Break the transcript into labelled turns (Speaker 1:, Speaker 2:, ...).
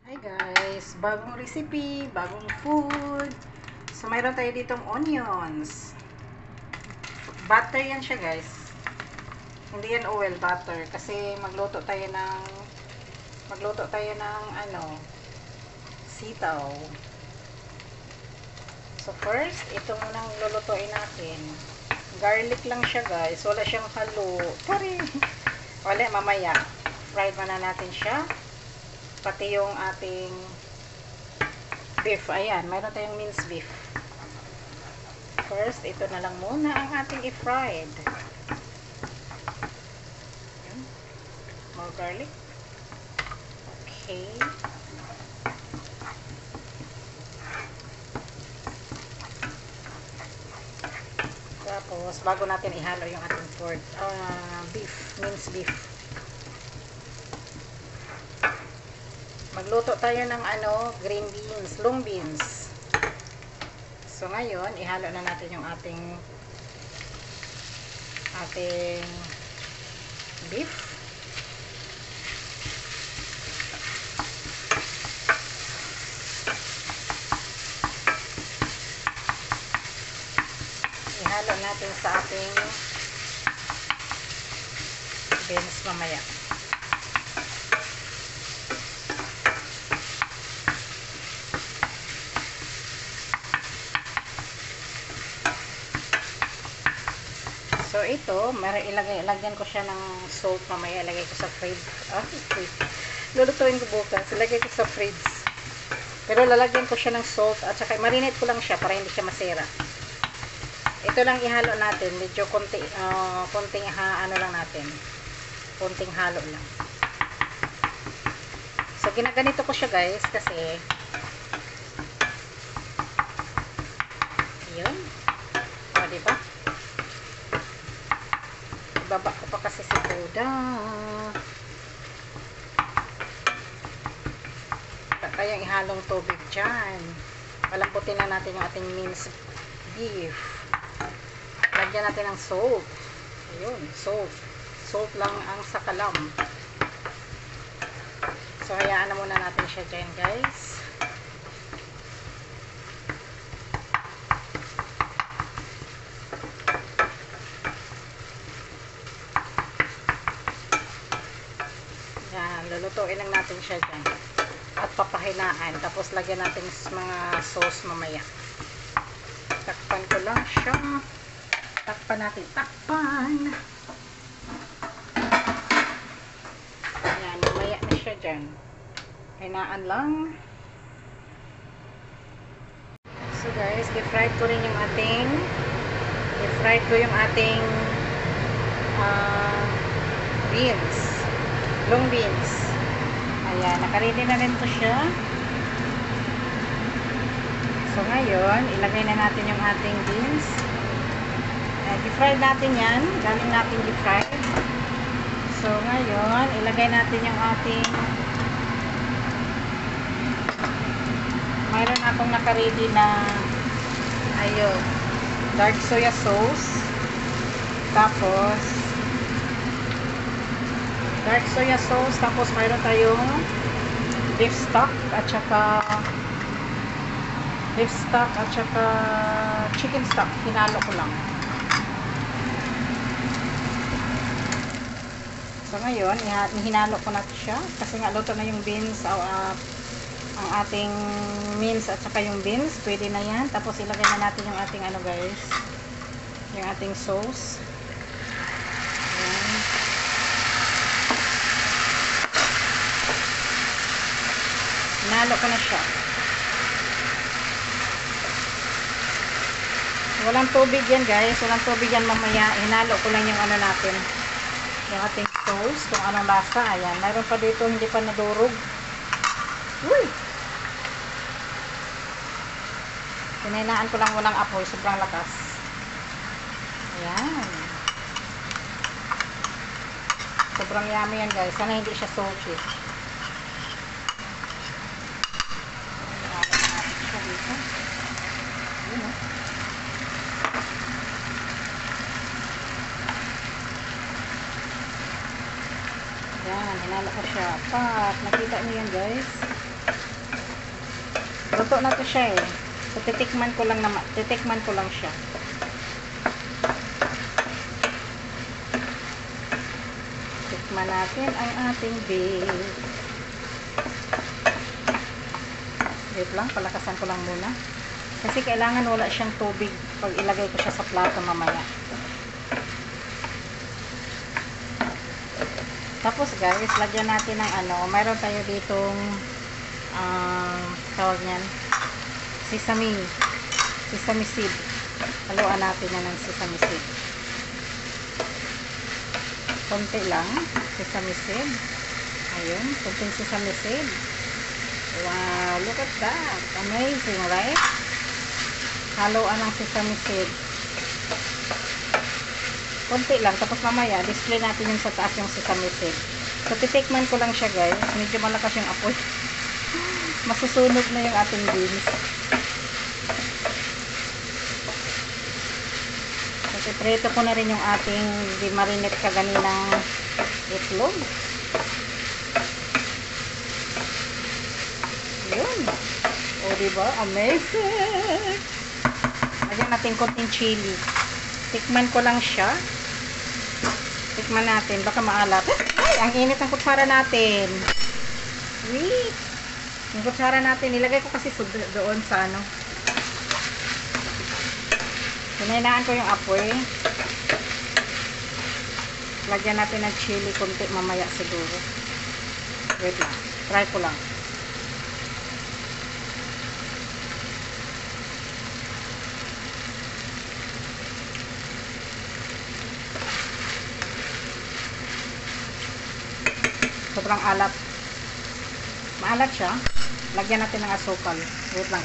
Speaker 1: Hi guys, bagong recipe, bagong food. So mayroon tayo ditong onions. Butter yan siya guys. Hindi yan oil, butter kasi magluto tayo ng sitaw. So first, ito munang lulutuin natin. Garlic lang siya guys, wala siyang halo. Sorry. Wala, mamaya. Fried na natin siya. Pati yung ating beef. Ayan, mayroon tayong minced beef. First, ito na lang muna ang ating i-fried. More garlic. Okay. Tapos, bago natin ihalo yung ating beef, minced beef. Magluto tayo ng green beans, long beans. So ngayon, ihalo na natin yung ating beef. Ihalo natin sa ating beans mamaya. So ito, ilagyan ko siya ng salt mamaya, ilagay ko sa fridge. Lulutuin ko bukas, ilagay ko sa fridge. Pero lalagyan ko siya ng salt at saka marinate ko lang siya para hindi siya masira. Ito lang ihalo natin, medyo konting lang natin. Konting halo lang. So ginaganito ko siya guys kasi yun. O, diba? Ibaba ko pa kasi si Buda. Kaya ihalong tubig dyan. Palamputin na natin yung ating minced beef. Lagyan natin ng salt. Ayun, salt. Salt lang ang sakalam. So, hayaan na muna natin siya dyan, guys. Yan, lulutuin lang natin siya dyan. At papahinaan. Tapos, lagyan natin mga sauce mamaya. Takpan ko lang siya. Takpan natin. Takpan! Ayan, mamaya na siya dyan. Hinaan lang. So guys, i-fried ko rin yung ating beans. Long beans. Ayan, nakaready na rin to siya. So ngayon, ilagay na natin yung ating beans. I-fried natin yan. Galing natin i-fried. So ngayon, ilagay natin yung ating mayroon akong naka-ready na ayun, dark soya sauce. Tapos mayroon tayong beef stock at saka chicken stock. Hinalo ko lang. So ngayon, hinalo ko na siya kasi nga luto na yung beans, ang ating mince at saka yung beans, pwede na yan. Tapos ilagay na natin yung ating guys, yung ating sauce. Ayan. Hinalo ko na siya. Walang tubig yan guys, walang tubig yan mamaya. Hinalo ko lang yung natin, yung ating sauce, kung anong lasa. Ayan, mayroon pa dito hindi pa nadurog. Uy! Pinahinaan ko lang munang apoy, sobrang lakas. Ayan. Sobrang yummy yan guys. Sana hindi siya salty. Ayan, hinalo ko siya. Nakita niyo yan guys. Luto na to siya eh. So, titikman ko lang siya. Tikman natin ang ating beef. Wait lang, palakasan ko lang muna. Kasi kailangan wala siyang tubig pag ilagay ko siya sa plato mamaya. Tapos guys, lagyan natin ng mayroon tayo ditong tawag niyan, sesame seed. Haluan natin yan ng sesame seed. Konti lang sesame seed. Ayun, konting sesame seed. Wow, look at that. Amazing, right? Haluan ng sesame seed. Konti lang. Tapos mamaya, display natin yung sa taas yung sesame seed. So, titikman ko lang siya guys. Medyo malakas yung apoy. Masusunog na yung ating beans. So, iprito ko na rin yung ating di-marinate kaganinang itlog. Yun. O, diba? Amazing! Lagyan natin konting chili. Tikman ko lang siya. Tikman natin. Baka maalat. Ay, ang init ng kutsara natin. Wait. Yung kutsara natin, nilagay ko kasi doon sa Hinahinaan ko yung apoy. Lagyan natin ng chili konti mamaya siguro. Wait lang. Try ko lang. Sobrang alat. Maalat siya. Lagyan natin ng asukal. Wait lang